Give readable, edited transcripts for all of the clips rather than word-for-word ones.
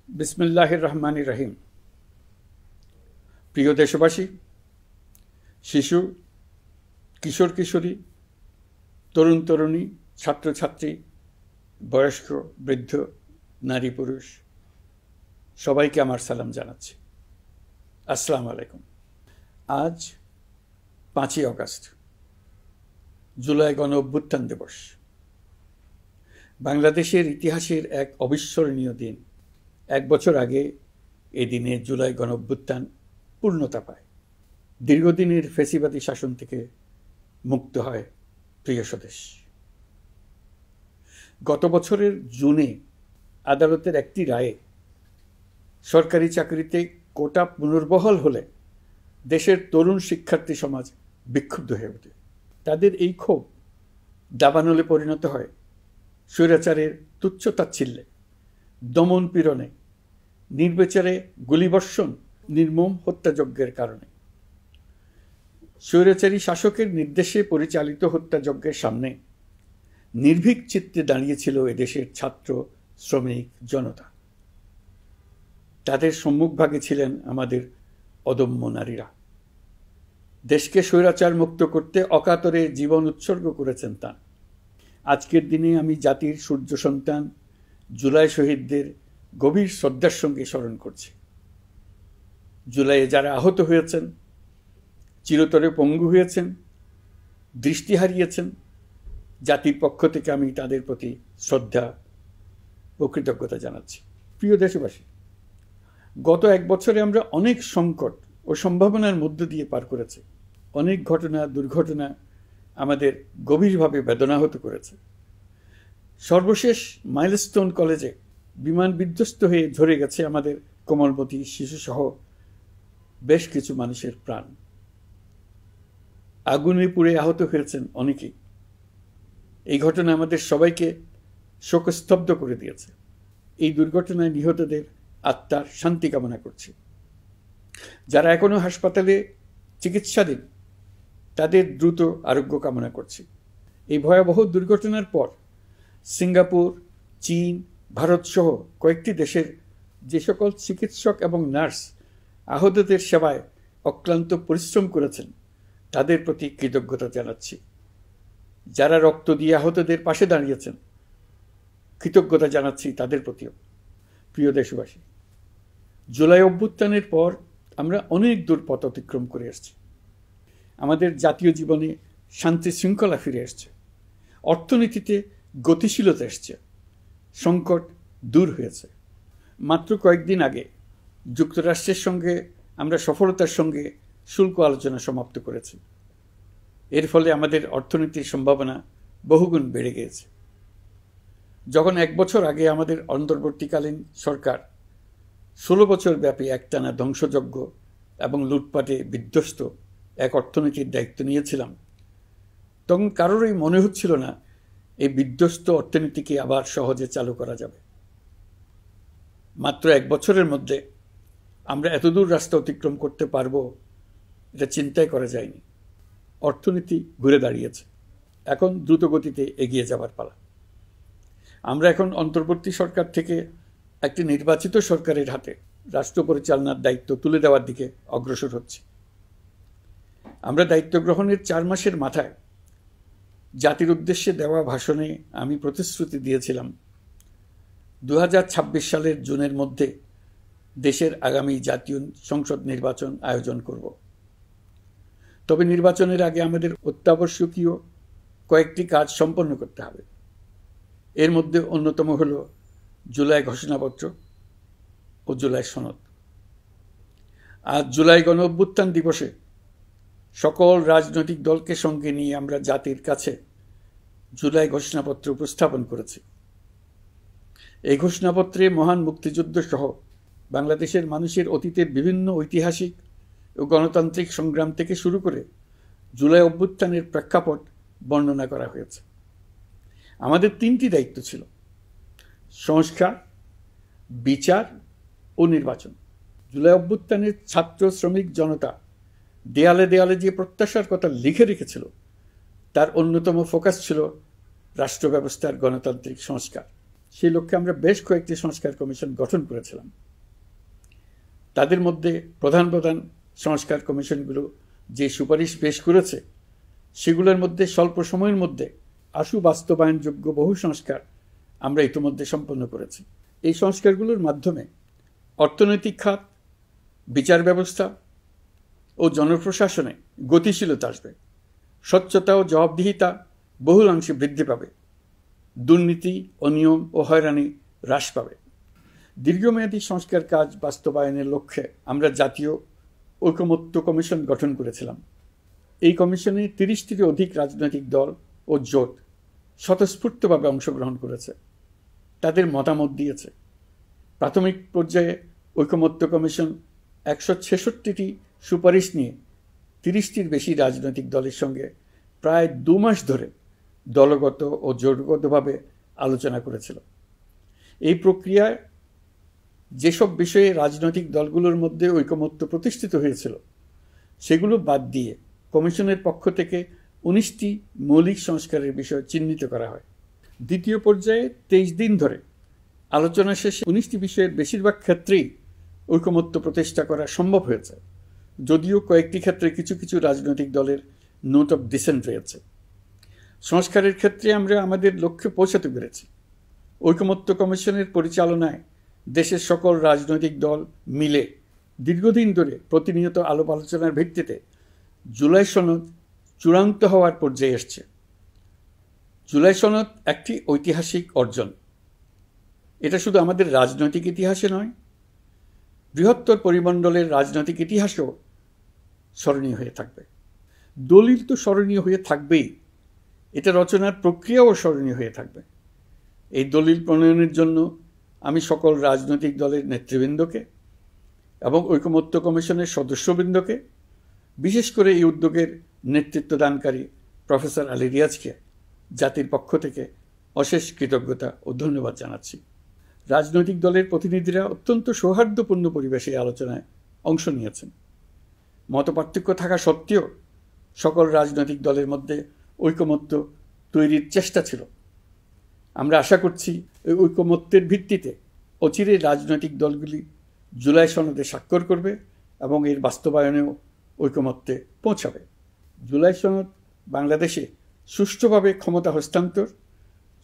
বিসমিল্লাহির রহমানির রহিম। প্রিয় দেশবাসী, শিশু, কিশোর কিশোরী, তরুণ তরুণী, ছাত্রছাত্রী, বয়স্ক, বৃদ্ধ, নারী পুরুষ সবাইকে আমার সালাম জানাচ্ছি। আসসালামু আলাইকুম। আজ 5ই অগাস্ট, জুলাই গণ অভ্যুত্থান দিবস। বাংলাদেশের ইতিহাসের এক অবিস্মরণীয় দিন। 1 বছর আগে এই দিনে জুলাই গণ অভ্যুত্থান পূর্ণতা পায়। দীর্ঘদিনের ফ্যাসিবাদী শাসন থেকে মুক্ত হয় প্রিয় স্বদেশ। গত বছরের জুনে আদালতের একটি রায়ে সরকারি চাকরিতে কোটা পুনর্বহাল হলে দেশের তরুণ শিক্ষার্থী সমাজ বিক্ষুব্ধ হয়ে ওঠে। তাদের এই ক্ষোভ দাবানলে পরিণত হয় স্বৈরাচারের তুচ্ছ তাচ্ছিল্যে, দমন পীড়নে, নির্বিচারে গুলিবর্ষণ, নির্মম হত্যাযজ্ঞের কারণে। স্বৈরাচারী শাসকের নির্দেশে পরিচালিত হত্যাযজ্ঞের সামনে নির্ভীক চিত্তে দাঁড়িয়েছিল এদেশের ছাত্র, শ্রমিক, জনতা। তাদের সম্মুখভাগে ছিলেন আমাদের অদম্য নারীরা। দেশকে স্বৈরাচার মুক্ত করতে অকাতরে জীবন উৎসর্গ করেছেন তাঁরা। আজকের দিনে আমি জাতির সূর্য সন্তান জুলাই শহীদদের গভীর শ্রদ্ধার সঙ্গে স্মরণ করছি। জুলাইয়ে যারা আহত হয়েছেন, চিরতরে পঙ্গু হয়েছেন, দৃষ্টি হারিয়েছেন, জাতির পক্ষ থেকে আমি তাদের প্রতি শ্রদ্ধা ও কৃতজ্ঞতা জানাচ্ছি। প্রিয় দেশবাসী, গত 1 বছরে আমরা অনেক সংকট ও সম্ভাবনার মধ্য দিয়ে পার করেছি। অনেক ঘটনা, দুর্ঘটনা আমাদের গভীরভাবে বেদনাহত করেছে। সর্বশেষ মাইলস্টোন কলেজে বিমান বিধ্বস্ত হয়ে ঝরে গেছে আমাদের কোমলমতি শিশুসহ বেশ কিছু মানুষের প্রাণ। আগুনে পুড়ে আহত হয়েছেন অনেকেই। এই ঘটনা আমাদের সবাইকে শোকস্তব্ধ করে দিয়েছে। এই দুর্ঘটনায় নিহতদের আত্মার শান্তি কামনা করছি। যারা এখনো হাসপাতালে চিকিৎসাধীন, তাদের দ্রুত আরোগ্য কামনা করছি। এই ভয়াবহ দুর্ঘটনার পর সিঙ্গাপুর, চীন, ভারত সহ কয়েকটি দেশের যে সকল চিকিৎসক এবং নার্স আহতদের সেবায় অক্লান্ত পরিশ্রম করেছেন, তাদের প্রতি কৃতজ্ঞতা জানাচ্ছি। যারা রক্ত দিয়ে আহতদের পাশে দাঁড়িয়েছেন, কৃতজ্ঞতা জানাচ্ছি তাদের প্রতিও। প্রিয় দেশবাসী, জুলাই অভ্যুত্থানের পর আমরা অনেক দূর পথ অতিক্রম করে এসেছি। আমাদের জাতীয় জীবনে শান্তি শৃঙ্খলা ফিরে এসছে, অর্থনীতিতে গতিশীলতা এসছে, সংকট দূর হয়েছে। মাত্র কয়েকদিন আগে যুক্তরাষ্ট্রের সঙ্গে আমরা সফলতার সঙ্গে শুল্ক আলোচনা সমাপ্ত করেছি। এর ফলে আমাদের অর্থনীতির সম্ভাবনা বহুগুণ বেড়ে গিয়েছে। যখন 1 বছর আগে আমাদের অন্তর্বর্তীকালীন সরকার 16 বছর ব্যাপী একটানা ধ্বংসযজ্ঞ এবং লুটপাটে বিধ্বস্ত এক অর্থনীতির দায়িত্ব নিয়েছিলাম, তখন কারোরই মনে হচ্ছিল না এই বিধ্বস্ত অর্থনীতিকে আবার সহজে চালু করা যাবে। মাত্র 1 বছরের মধ্যে আমরা এতদূর রাস্তা অতিক্রম করতে পারবো, এটা চিন্তাই করা যায়নি। অর্থনীতি ঘুরে দাঁড়িয়েছে, এখন দ্রুত গতিতে এগিয়ে যাবার পালা। আমরা এখন অন্তর্বর্তী সরকার থেকে একটি নির্বাচিত সরকারের হাতে রাষ্ট্র পরিচালনার দায়িত্ব তুলে দেওয়ার দিকে অগ্রসর হচ্ছি। আমরা দায়িত্ব গ্রহণের 4 মাসের মাথায় জাতির উদ্দেশ্যে দেওয়া ভাষণে আমি প্রতিশ্রুতি দিয়েছিলাম 2026 সালের জুনের মধ্যে দেশের আগামী জাতীয় সংসদ নির্বাচন আয়োজন করব। তবে নির্বাচনের আগে আমাদের অত্যাবশ্যকীয় কয়েকটি কাজ সম্পন্ন করতে হবে। এর মধ্যে অন্যতম হল জুলাই ঘোষণাপত্র ও জুলাই সনদ। আজ জুলাই গণ অভ্যুত্থান দিবসে সকল রাজনৈতিক দলকে সঙ্গে নিয়ে আমরা জাতির কাছে জুলাই ঘোষণাপত্র উপস্থাপন করেছি। এই ঘোষণাপত্রে মহান মুক্তিযুদ্ধ সহ বাংলাদেশের মানুষের অতীতের বিভিন্ন ঐতিহাসিক ও গণতান্ত্রিক সংগ্রাম থেকে শুরু করে জুলাই অভ্যুত্থানের প্রেক্ষাপট বর্ণনা করা হয়েছে। আমাদের 3টি দায়িত্ব ছিল: সংস্কার, বিচার ও নির্বাচন। জুলাই অভ্যুত্থানের ছাত্র, শ্রমিক, জনতা দেয়ালে দেয়ালে যে প্রত্যাশার কথা লিখে রেখেছিল, তার অন্যতম ফোকাস ছিল রাষ্ট্র ব্যবস্থার গণতান্ত্রিক সংস্কার। সেই লক্ষ্যে আমরা বেশ কয়েকটি সংস্কার কমিশন গঠন করেছিলাম। তাদের মধ্যে প্রধান প্রধান সংস্কার কমিশনগুলো যে সুপারিশ পেশ করেছে সেগুলোর মধ্যে স্বল্প সময়ের মধ্যে আশু বাস্তবায়নযোগ্য বহু সংস্কার আমরা ইতিমধ্যে সম্পন্ন করেছি। এই সংস্কারগুলোর মাধ্যমে অর্থনৈতিক খাত, বিচার ব্যবস্থা ও জনপ্রশাসনে গতিশীলতা আসবে, স্বচ্ছতা ও জবাবদিহিতা বহুলাংশে বৃদ্ধি পাবে, দুর্নীতি, অনিয়ম ও হয়রানি হ্রাস পাবে। দীর্ঘমেয়াদী সংস্কার কাজ বাস্তবায়নের লক্ষ্যে আমরা জাতীয় ঐকমত্য কমিশন গঠন করেছিলাম। এই কমিশনে 30টিরও অধিক রাজনৈতিক দল ও জোট স্বতঃস্ফূর্তভাবে অংশগ্রহণ করেছে, তাদের মতামত দিয়েছে। প্রাথমিক পর্যায়ে ঐকমত্য কমিশন 166টি সুপারিশ নিয়ে 30টির বেশি রাজনৈতিক দলের সঙ্গে প্রায় 2 মাস ধরে দলগত ও জোটগতভাবে আলোচনা করেছিল। এই প্রক্রিয়ায় যেসব বিষয়ে রাজনৈতিক দলগুলোর মধ্যে ঐকমত্য প্রতিষ্ঠিত হয়েছিল সেগুলো বাদ দিয়ে কমিশনের পক্ষ থেকে 19টি মৌলিক সংস্কারের বিষয় চিহ্নিত করা হয়। দ্বিতীয় পর্যায়ে 23 দিন ধরে আলোচনা শেষে 19টি বিষয়ের বেশিরভাগ ক্ষেত্রেই ঐকমত্য প্রতিষ্ঠা করা সম্ভব হয়েছে, যদিও কয়েকটি ক্ষেত্রে কিছু কিছু রাজনৈতিক দলের নোট অফ ডিসেন্ট রয়েছে। সংস্কারের ক্ষেত্রে আমরা আমাদের লক্ষ্যে পৌঁছাতে পেরেছি। ঐকমত্য কমিশনের পরিচালনায় দেশের সকল রাজনৈতিক দল মিলে দীর্ঘদিন ধরে প্রতিনিয়ত আলাপ আলোচনার ভিত্তিতে জুলাই সনদ চূড়ান্ত হওয়ার পর্যায়ে এসছে। জুলাই সনদ একটি ঐতিহাসিক অর্জন। এটা শুধু আমাদের রাজনৈতিক ইতিহাসে নয়, বৃহত্তর পরিমণ্ডলের রাজনৈতিক ইতিহাসেও স্মরণীয় হয়ে থাকবে। দলিল তো স্মরণীয় হয়ে থাকবেই, এটা রচনার প্রক্রিয়াও স্মরণীয় হয়ে থাকবে। এই দলিল প্রণয়নের জন্য আমি সকল রাজনৈতিক দলের নেতৃবৃন্দকে এবং ঐকমত্য কমিশনের সদস্যবৃন্দকে, বিশেষ করে এই উদ্যোগের নেতৃত্ব দানকারী প্রফেসর আলী রিয়াজকে জাতির পক্ষ থেকে অশেষ কৃতজ্ঞতা ও ধন্যবাদ জানাচ্ছি। রাজনৈতিক দলের প্রতিনিধিরা অত্যন্ত সৌহার্দ্যপূর্ণ পরিবেশে আলোচনায় অংশ নিয়েছেন। মতপার্থক্য থাকা সত্ত্বেও সকল রাজনৈতিক দলের মধ্যে ঐকমত্য তৈরির চেষ্টা ছিল। আমরা আশা করছি এই ঐকমত্যের ভিত্তিতে অচিরে রাজনৈতিক দলগুলি জুলাই সনদে স্বাক্ষর করবে এবং এর বাস্তবায়নেও ঐকমত্যে পৌঁছাবে। জুলাই সনদ বাংলাদেশে সুষ্ঠুভাবে ক্ষমতা হস্তান্তর,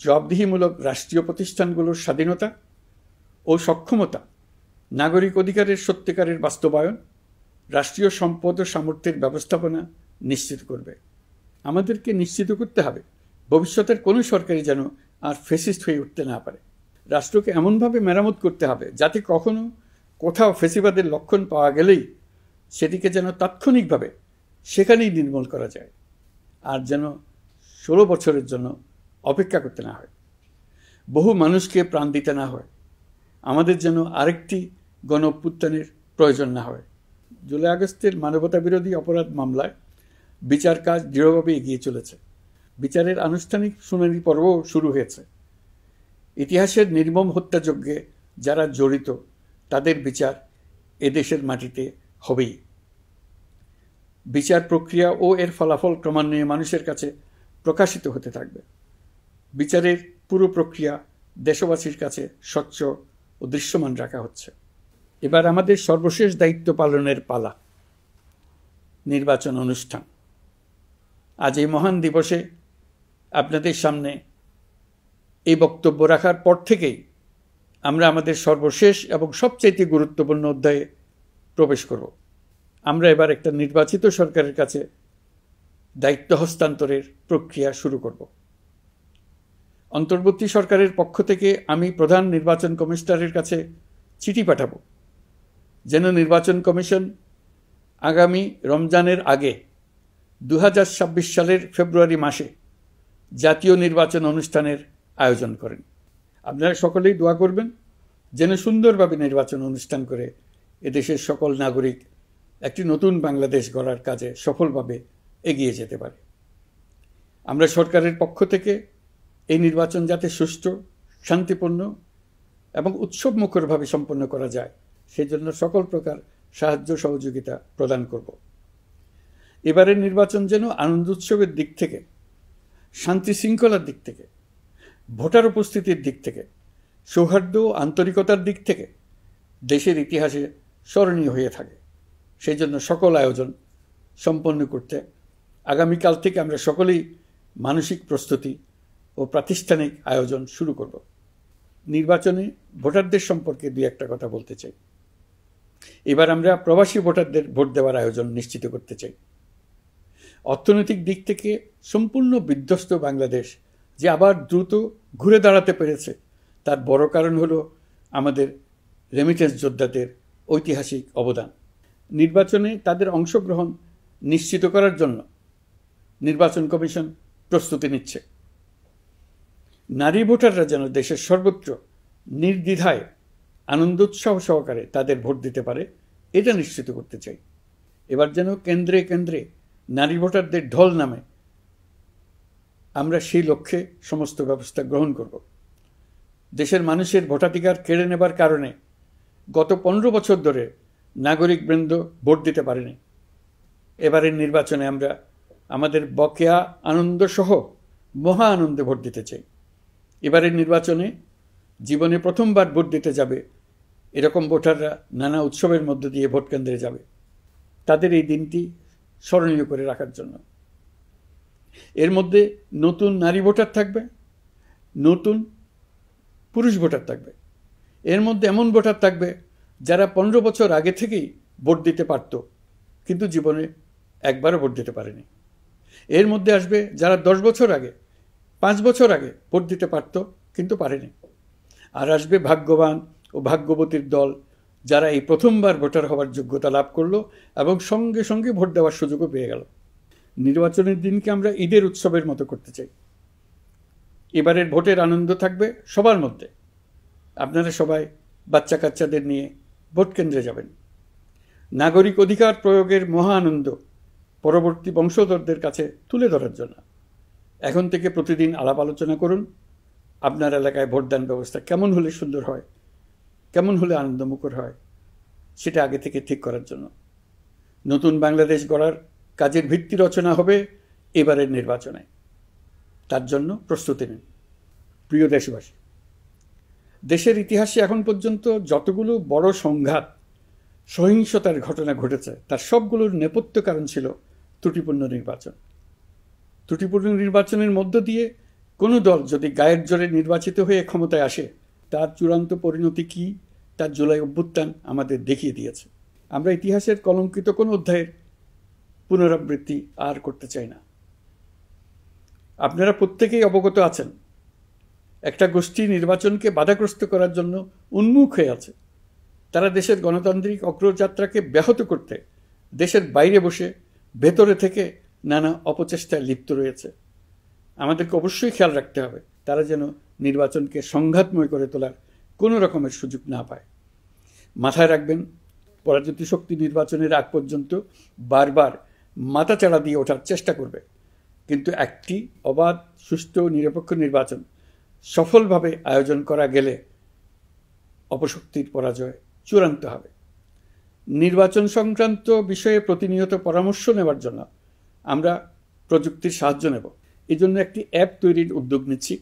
জবাবদিহিমূলক রাষ্ট্রীয় প্রতিষ্ঠানগুলোর স্বাধীনতা ও সক্ষমতা, নাগরিক অধিকারের সত্যিকারের বাস্তবায়ন, রাষ্ট্রীয় সম্পদ ও সামর্থ্যের ব্যবস্থাপনা নিশ্চিত করবে। আমাদেরকে নিশ্চিত করতে হবে ভবিষ্যতের কোনো সরকারই যেন আর ফ্যাসিস্ট হয়ে উঠতে না পারে। রাষ্ট্রকে এমনভাবে মেরামত করতে হবে যাতে কখনো কোথাও ফ্যাসিবাদের লক্ষণ পাওয়া গেলেই সেটিকে যেন তাৎক্ষণিকভাবে সেখানেই নির্মূল করা যায়, আর যেন 16 বছরের জন্য অপেক্ষা করতে না হয়, বহু মানুষকে প্রাণ দিতে না হয়, আমাদের যেন আরেকটি গণ অভ্যুত্থানের প্রয়োজন না হয়। জুলাই আগস্টের মানবতা বিরোধী অপরাধ মামলায় বিচার কাজ দৃঢ়ভাবে এগিয়ে চলেছে। বিচারের আনুষ্ঠানিক শুনানি পর্বও শুরু হয়েছে। ইতিহাসের নির্মম হত্যাযজ্ঞে যারা জড়িত তাদের বিচার এদেশের মাটিতে হবেই। বিচার প্রক্রিয়া ও এর ফলাফল ক্রমান্বয়ে মানুষের কাছে প্রকাশিত হতে থাকবে। বিচারের পুরো প্রক্রিয়া দেশবাসীর কাছে স্বচ্ছ ও দৃশ্যমান রাখা হচ্ছে। এবার আমাদের সর্বশেষ দায়িত্ব পালনের পালা, নির্বাচন অনুষ্ঠান। আজ এই মহান দিবসে আপনাদের সামনে এই বক্তব্য রাখার পর থেকেই আমরা আমাদের সর্বশেষ এবং সবচাইতে গুরুত্বপূর্ণ অধ্যায়ে প্রবেশ করব। আমরা এবার একটা নির্বাচিত সরকারের কাছে দায়িত্ব হস্তান্তরের প্রক্রিয়া শুরু করব। অন্তর্বর্তী সরকারের পক্ষ থেকে আমি প্রধান নির্বাচন কমিশনারের কাছে চিঠি পাঠাবো যেন নির্বাচন কমিশন আগামী রমজানের আগে 2026 সালের ফেব্রুয়ারি মাসে জাতীয় নির্বাচন অনুষ্ঠানের আয়োজন করেন। আপনারা সকলেই দোয়া করবেন যেন সুন্দরভাবে নির্বাচন অনুষ্ঠান করে এদেশের সকল নাগরিক একটি নতুন বাংলাদেশ গড়ার কাজে সফলভাবে এগিয়ে যেতে পারে। আমরা সরকারের পক্ষ থেকে এই নির্বাচন যাতে সুষ্ঠু, শান্তিপূর্ণ এবং উৎসবমুখরভাবে সম্পন্ন করা যায় সেজন্য সকল প্রকার সাহায্য সহযোগিতা প্রদান করব। এবারের নির্বাচন যেন আনন্দ উৎসবের দিক থেকে, শান্তি শৃঙ্খলার দিক থেকে, ভোটার উপস্থিতির দিক থেকে সৌহার্দ্য ও আন্তরিকতার দিক থেকে দেশের ইতিহাসে স্মরণীয় হয়ে থাকে। সেই জন্য সকল আয়োজন সম্পন্ন করতে আগামীকাল থেকে আমরা সকলেই মানসিক প্রস্তুতি ও প্রাতিষ্ঠানিক আয়োজন শুরু করব। নির্বাচনে ভোটারদের সম্পর্কে দুই একটা কথা বলতে চাই। এবার আমরা প্রবাসী ভোটারদের ভোট দেওয়ার আয়োজন নিশ্চিত করতে চাই। অর্থনৈতিক দিক থেকে সম্পূর্ণ বিধ্বস্ত বাংলাদেশ যে আবার দ্রুত ঘুরে দাঁড়াতে পেরেছে, তার বড় কারণ হলো আমাদের রেমিটেন্স যোদ্ধাদের ঐতিহাসিক অবদান। নির্বাচনে তাদের অংশগ্রহণ নিশ্চিত করার জন্য নির্বাচন কমিশন প্রস্তুতি নিচ্ছে। নারী ভোটাররা যেন দেশের সর্বত্র নির্দ্বিধায় আনন্দোৎসাহ সহকারে তাদের ভোট দিতে পারে, এটা নিশ্চিত করতে চাই। এবার যেন কেন্দ্রে কেন্দ্রে নারী ভোটারদের ঢল নামে, আমরা সেই লক্ষ্যে সমস্ত ব্যবস্থা গ্রহণ করব। দেশের মানুষের ভোটাধিকার কেড়ে নেবার কারণে গত 15 বছর ধরে নাগরিকবৃন্দ ভোট দিতে পারেনি। এবারের নির্বাচনে আমরা আমাদের বকেয়া আনন্দ সহ মহা আনন্দে ভোট দিতে চাই। এবারের নির্বাচনে জীবনে প্রথমবার ভোট দিতে যাবে এরকম ভোটাররা নানা উৎসবের মধ্য দিয়ে ভোট কেন্দ্রে যাবে, তাদের এই দিনটি স্মরণীয় করে রাখার জন্য। এর মধ্যে নতুন নারী ভোটার থাকবে, নতুন পুরুষ ভোটার থাকবে। এর মধ্যে এমন ভোটার থাকবে যারা 15 বছর আগে থেকেই ভোট দিতে পারত, কিন্তু জীবনে একবারও ভোট দিতে পারেনি। এর মধ্যে আসবে যারা 10 বছর আগে, 5 বছর আগে ভোট দিতে পারত কিন্তু পারেনি। আর আসবে ভাগ্যবান ও ভাগ্যবতীর দল, যারা এই প্রথমবার ভোটার হওয়ার যোগ্যতা লাভ করলো এবং সঙ্গে সঙ্গে ভোট দেওয়ার সুযোগও পেয়ে গেল। নির্বাচনের দিনকে আমরা ঈদের উৎসবের মতো করতে চাই। এবারের ভোটের আনন্দ থাকবে সবার মধ্যে। আপনারা সবাই বাচ্চা কাচ্চাদের নিয়ে ভোট কেন্দ্রে যাবেন। নাগরিক অধিকার প্রয়োগের মহা আনন্দ পরবর্তী বংশধরদের কাছে তুলে ধরার জন্য এখন থেকে প্রতিদিন আলাপ আলোচনা করুন। আপনার এলাকায় ভোটদান ব্যবস্থা কেমন হলে সুন্দর হয়, কেমন হলে আনন্দমুখর হয়, সেটা আগে থেকে ঠিক করার জন্য। নতুন বাংলাদেশ গড়ার কাজের ভিত্তি রচনা হবে এবারের নির্বাচনে। তার জন্য প্রস্তুতি নিন। প্রিয় দেশবাসী, দেশের ইতিহাসে এখন পর্যন্ত যতগুলো বড় সংঘাত, সহিংসতার ঘটনা ঘটেছে, তার সবগুলোর নেপথ্য কারণ ছিল ত্রুটিপূর্ণ নির্বাচন। ত্রুটিপূর্ণ নির্বাচনের মধ্য দিয়ে কোনো দল যদি গায়ের জোরে নির্বাচিত হয়ে ক্ষমতায় আসে, তার চূড়ান্ত পরিণতি কী তার জুলাই অভ্যুত্থান আমাদের দেখিয়ে দিয়েছে। আমরা ইতিহাসের কলঙ্কিত কোনো অধ্যায়ের পুনরাবৃত্তি আর করতে চাই না। আপনারা প্রত্যেকেই অবগত আছেন, একটা গোষ্ঠী নির্বাচনকে বাধাগ্রস্ত করার জন্য উন্মুখ হয়ে আছে। তারা দেশের গণতান্ত্রিক অগ্রযাত্রাকে ব্যাহত করতে দেশের বাইরে বসে ভেতরে থেকে নানা অপচেষ্টায় লিপ্ত রয়েছে। আমাদেরকে অবশ্যই খেয়াল রাখতে হবে তারা যেন নির্বাচনকে সংঘাতময় করে তোলার কোনো রকমের সুযোগ না পায়। মাথায় রাখবেন, পরাজিত শক্তি নির্বাচনের আগ পর্যন্ত বারবার মাথাচাড়া দিয়ে ওঠার চেষ্টা করবে, কিন্তু একটি অবাধ, সুষ্ঠু, নিরপেক্ষ নির্বাচন সফলভাবে আয়োজন করা গেলে অপশক্তির পরাজয় চূড়ান্ত হবে। নির্বাচন সংক্রান্ত বিষয়ে প্রতিনিয়ত পরামর্শ নেওয়ার জন্য আমরা প্রযুক্তির সাহায্য নেব। এই জন্য একটি অ্যাপ তৈরির উদ্যোগ নিচ্ছি।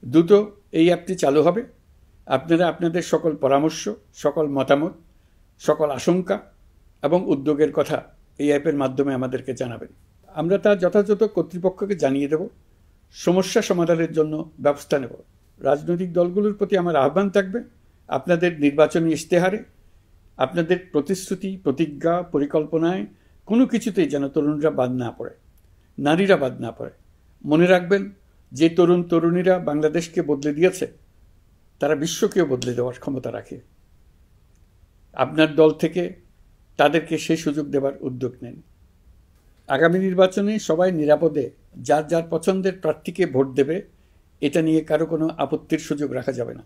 দ্রুত এই অ্যাপটি চালু হবে। আপনারা আপনাদের সকল পরামর্শ, সকল মতামত, সকল আশঙ্কা এবং উদ্যোগের কথা এই অ্যাপের মাধ্যমে আমাদেরকে জানাবেন। আমরা তা যথাযথ কর্তৃপক্ষকে জানিয়ে দেব, সমস্যা সমাধানের জন্য ব্যবস্থা নেব। রাজনৈতিক দলগুলোর প্রতি আমার আহ্বান থাকবে, আপনাদের নির্বাচনী ইশতেহারে, আপনাদের প্রতিশ্রুতি, প্রতিজ্ঞা, পরিকল্পনায় কোনো কিছুতেই যেন তরুণরা বাদ না পড়ে, নারীরা বাদ না পড়ে। মনে রাখবেন, যে তরুণ তরুণীরা বাংলাদেশকে বদলে দিয়েছে, তারা বিশ্বকেও বদলে দেওয়ার ক্ষমতা রাখে। আপনার দল থেকে তাদেরকে সেই সুযোগ দেওয়ার উদ্যোগ নেন। আগামী নির্বাচনে সবাই নিরাপদে যার যার পছন্দের প্রার্থীকে ভোট দেবে, এটা নিয়ে কারো কোনো আপত্তির সুযোগ রাখা যাবে না।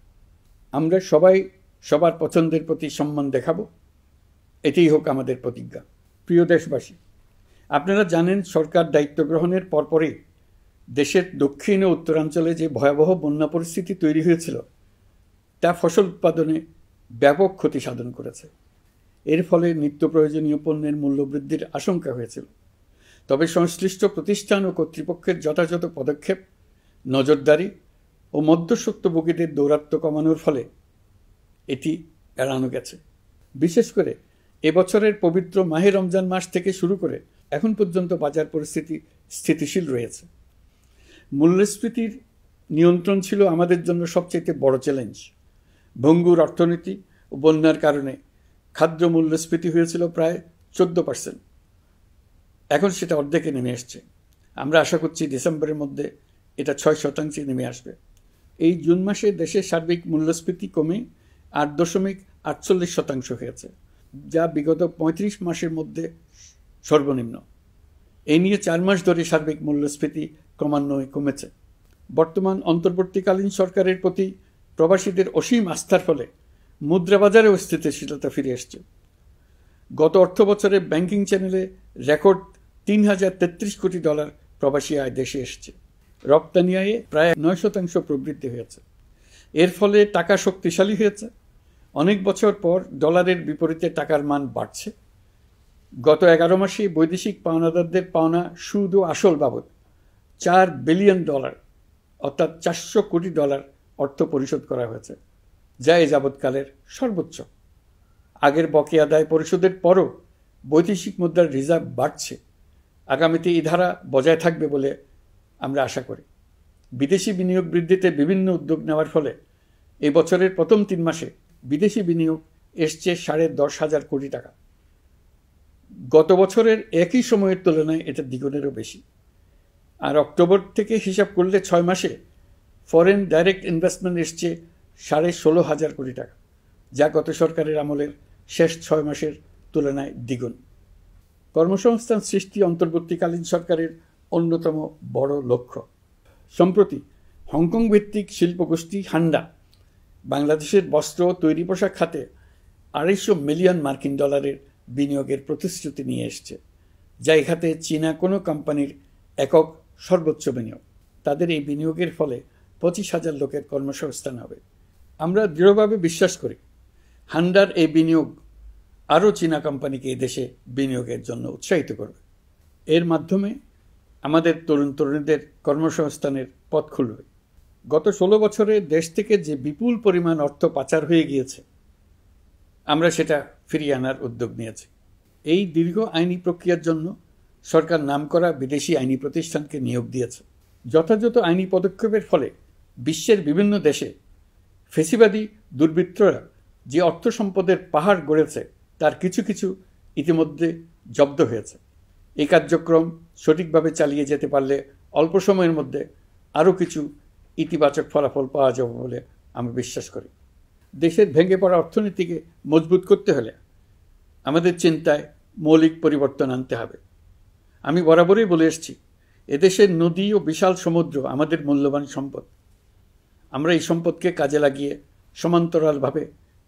আমরা সবাই সবার পছন্দের প্রতি সম্মান দেখাবো, এটাই হোক আমাদের প্রতিজ্ঞা। প্রিয় দেশবাসী, আপনারা জানেন, সরকার দায়িত্ব গ্রহণের পরপরই দেশের দক্ষিণ ও উত্তরাঞ্চলে যে ভয়াবহ বন্যা পরিস্থিতি তৈরি হয়েছিল, তা ফসল উৎপাদনে ব্যাপক ক্ষতি সাধন করেছে। এর ফলে নিত্য প্রয়োজনীয় পণ্যের মূল্যবৃদ্ধির আশঙ্কা হয়েছিল। তবে সংশ্লিষ্ট প্রতিষ্ঠান ও কর্তৃপক্ষের যথাযথ পদক্ষেপ, নজরদারি ও মধ্যস্বত্বভোগীদের দৌরাত্ম্য কমানোর ফলে এটি এড়ানো গেছে। বিশেষ করে এবছরের পবিত্র মাহে রমজান মাস থেকে শুরু করে এখন পর্যন্ত বাজার পরিস্থিতি স্থিতিশীল রয়েছে। মূল্যস্ফীতির নিয়ন্ত্রণ ছিল আমাদের জন্য সবচেয়ে বড় চ্যালেঞ্জ। ভঙ্গুর অর্থনীতি ও বন্যার কারণে খাদ্য মূল্যস্ফীতি হয়েছিল প্রায় 14%। এখন সেটা অর্ধেকে নেমে আসছে। আমরা আশা করছি ডিসেম্বরের মধ্যে এটা 6% নেমে আসবে। এই জুন মাসে দেশের সার্বিক মূল্যস্ফীতি কমে 8.48% হয়েছে, যা বিগত 35 মাসের মধ্যে সর্বনিম্ন। এই নিয়ে 4 মাস ধরে সার্বিক মূল্যস্ফীতি ক্রমান্বয়ে কমেছে। বর্তমান অন্তর্বর্তীকালীন সরকারের প্রতি প্রবাসীদের অসীম আস্থার ফলে মুদ্রাবাজারেও স্থিতিশীলতা ফিরে এসছে। গত অর্থবছরে ব্যাংকিং চ্যানেলে রেকর্ড $3033 কোটি প্রবাসী আয় দেশে এসছে। রপ্তানি আয়ে প্রায় 9% প্রবৃদ্ধি হয়েছে। এর ফলে টাকা শক্তিশালী হয়েছে। অনেক বছর পর ডলারের বিপরীতে টাকার মান বাড়ছে। গত 11 মাসে বৈদেশিক পাওনাদারদের পাওনা সুদ ও আসল বাবদ $4 বিলিয়ন অর্থাৎ $400 কোটি অর্থ পরিশোধ করা হয়েছে, যা এ যাবৎকালের সর্বোচ্চ। আগের বকেয়া আদায় পরিশোধের পরও বৈদেশিক মুদ্রার রিজার্ভ বাড়ছে। আগামীতে এই ধারা বজায় থাকবে বলে আমরা আশা করি। বিদেশি বিনিয়োগ বৃদ্ধিতে বিভিন্ন উদ্যোগ নেওয়ার ফলে এই বছরের প্রথম 3 মাসে বিদেশি বিনিয়োগ এসছে $10,500 কোটি। গত বছরের একই সময়ের তুলনায় এটা দ্বিগুণেরও বেশি। আর অক্টোবর থেকে হিসাব করলে 6 মাসে ফরেন ডাইরেক্ট ইনভেস্টমেন্ট এসছে $16,500 কোটি, যা গত সরকারের আমলের শেষ 6 মাসের তুলনায় দ্বিগুণ। কর্মসংস্থান সৃষ্টি অন্তর্বর্তীকালীন সরকারের অন্যতম বড় লক্ষ্য। সম্প্রতি হংকং ভিত্তিক শিল্পগোষ্ঠী হান্ডা বাংলাদেশের বস্ত্র ও তৈরি পোশাক খাতে $250 মিলিয়ন বিনিয়োগের প্রতিশ্রুতি নিয়ে এসছে, যা এ খাতে চীনা কোনো কোম্পানির একক সর্বোচ্চ বিনিয়োগ। তাদের এই বিনিয়োগের ফলে 25,000 লোকের কর্মসংস্থান হবে। আমরা দৃঢ়ভাবে বিশ্বাস করি হান্ডার এই বিনিয়োগ আরও চীনা কোম্পানিকে এই দেশে বিনিয়োগের জন্য উৎসাহিত করবে। এর মাধ্যমে আমাদের তরুণ তরুণীদের কর্মসংস্থানের পথ খুলবে। গত 16 বছরে দেশ থেকে যে বিপুল পরিমাণ অর্থ পাচার হয়ে গিয়েছে, আমরা সেটা ফিরিয়ে আনার উদ্যোগ নিয়েছি। এই দীর্ঘ আইনি প্রক্রিয়ার জন্য সরকার নামকরা বিদেশি আইনি প্রতিষ্ঠানকে নিয়োগ দিয়েছে। যথাযথ আইনি পদক্ষেপের ফলে বিশ্বের বিভিন্ন দেশে ফেসিবাদী দুর্বৃত্তরা যে অর্থ সম্পদের পাহাড় গড়েছে তার কিছু কিছু ইতিমধ্যে জব্দ হয়েছে। এই কার্যক্রম সঠিকভাবে চালিয়ে যেতে পারলে অল্প সময়ের মধ্যে আরও কিছু ইতিবাচক ফলাফল পাওয়া যাবে বলে আমি বিশ্বাস করি। দেশের ভেঙে পড়া অর্থনীতিকে মজবুত করতে হলে আমাদের চিন্তায় মৌলিক পরিবর্তন আনতে হবে। আমি বরাবরই বলে এসেছি, এদেশের নদী ও বিশাল সমুদ্র আমাদের মূল্যবান সম্পদ। আমরা এই সম্পদকে কাজে লাগিয়ে সমান্তরালভাবে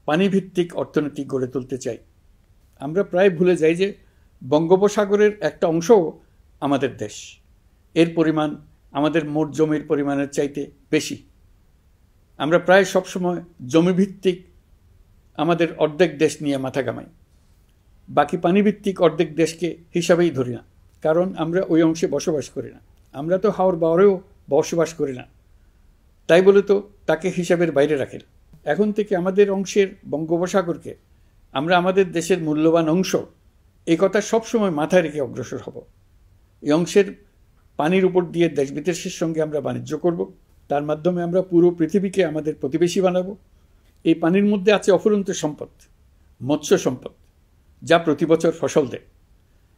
পানিভিত্তিক অর্থনীতি গড়ে তুলতে চাই। আমরা প্রায় ভুলে যাই যে বঙ্গোপসাগরের একটা অংশও আমাদের দেশ। এর পরিমাণ আমাদের মোট জমির পরিমাণের চাইতে বেশি। আমরা প্রায় সবসময় জমিভিত্তিক আমাদের অর্ধেক দেশ নিয়ে মাথা ঘামাই, বাকি পানিভিত্তিক অর্ধেক দেশকে হিসাবেই ধরি না, কারণ আমরা ওই অংশে বসবাস করি না। আমরা তো হাওর বাওরেও বসবাস করি না, তাই বলে তো তাকে হিসাবের বাইরে রাখি না। এখন থেকে আমাদের অংশের বঙ্গোপসাগরকে আমরা আমাদের দেশের মূল্যবান অংশ, এই কথা সবসময় মাথায় রেখে অগ্রসর হব। এই অংশের পানির উপর দিয়ে দেশ বিদেশের সঙ্গে আমরা বাণিজ্য করব। তার মাধ্যমে আমরা পুরো পৃথিবীকে আমাদের প্রতিবেশী বানাবো। এই পানির মধ্যে আছে অফুরন্ত সম্পদ, মৎস্য সম্পদ, যা প্রতি বছর ফসল দেয়।